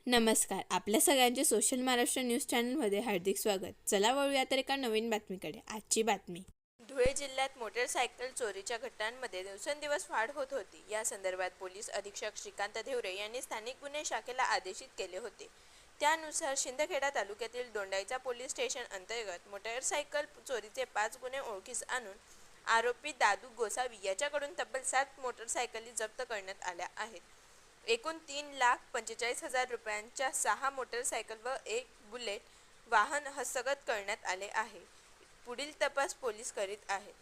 नमस्कार. आपल्या सगळ्यांचे सोशल महाराष्ट्र न्यूज चॅनलमध्ये हार्दिक स्वागत. चला वळूया तर एका नवीन बातमीकडे. आजची बातमी. धुळे जिल्ह्यात मोटरसायकल चोरीच्या घटनांमध्ये दिवसेंदिवस वाढ होत होती. या संदर्भात पोलीस अधीक्षक श्रीकांत धेवरे यांनी स्थानिक गुन्हे शाखेला आदेशित केले होते. त्यानुसार शिंदखेडा तालुक्यातील दोंडाईचा पोलीस स्टेशन अंतर्गत मोटरसायकल चोरीचे 5 गुन्हे ओळखीस आणून आरोपी दादू गोसावी याच्याकडून तब्बल 7 मोटरसायकली जप्त करण्यात आल्या आहेत. एकूण 3,45,000 रुपयांच्या 6 मोटरसायकल व 1 बुलेट वाहन हस्तगत करण्यात आले आहे. पुढील तपास पोलीस करीत आहेत.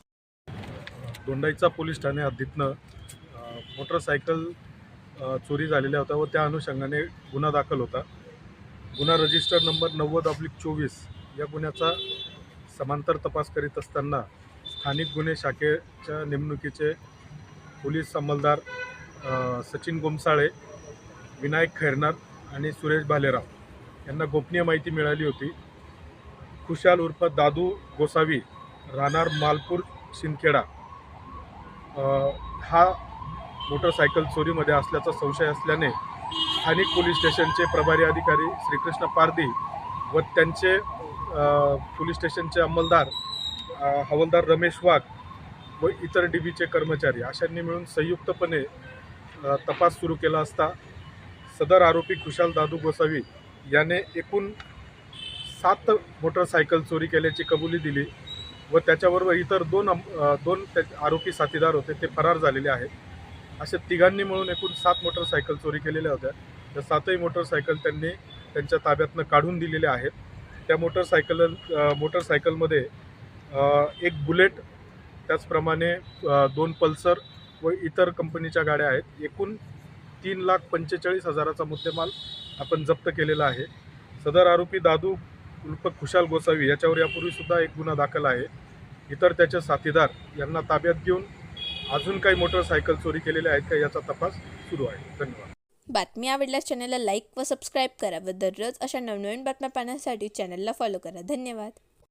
दोंडाईचा पोलीस ठाणे हद्दीतनं मोटरसायकल चोरी झालेल्या होत्या व त्या अनुषंगाने गुन्हा दाखल होता. गुन्हा रजिस्टर नंबर 90/24 या गुन्ह्याचा समांतर तपास करीत असताना स्थानिक गुन्हे शाखेच्या नेमणुकीचे पोलीस अंमलदार सचिन गोमसाळे, विनायक खैरनार आणि सुरेश भालेराव यांना गोपनीय माहिती मिळाली होती. खुशाल उर्फ दादू गोसावी राहणार मालपूर शिंदखेडा हा मोटरसायकल चोरीमध्ये असल्याचा संशय असल्याने स्थानिक पोलीस स्टेशनचे प्रभारी अधिकारी श्रीकृष्ण पारधी व त्यांचे पोलीस स्टेशनचे अंमलदार हवालदार रमेश वाघ व इतर DBचे कर्मचारी अशांनी मिळून संयुक्तपणे तपास सुरू केला असता सदर आरोपी खुशाल दादू गोसावी याने एकूण 7 मोटरसायकल चोरी केल्याची कबुली दिली व त्याच्याबरोबर इतर दोन आरोपी साथीदार होते ते फरार झालेले आहेत. अशा तिघांनी मिळून एकूण 7 मोटरसायकल चोरी केलेल्या होत्या. त्या 7ही मोटरसायकल त्यांनी त्यांच्या ताब्यातनं काढून दिलेल्या आहेत. त्या मोटरसायकलमध्ये 1 बुलेट, त्याचप्रमाणे 2 पल्सर व इतर कंपनीच्या गाड्या आहेत. एकूण 3,45,000चा मुद्देमाल आपण जप्त केलेला आहे. सदर आरोपी दादू उर्फ खुशाल गोसावी याच्यावर यापूर्वीसुद्धा एक गुन्हा दाखल आहे. इतर त्याचे साथीदार यांना ताब्यात घेऊन अजून काही मोटरसायकल चोरी केलेल्या आहेत का याचा तपास सुरू आहे. धन्यवाद. बातमी आवडल्यास चॅनलला लाईक व सबस्क्राईब करा व दररोज अशा नवनवीन बातम्या पाहण्यासाठी चॅनलला फॉलो करा. धन्यवाद.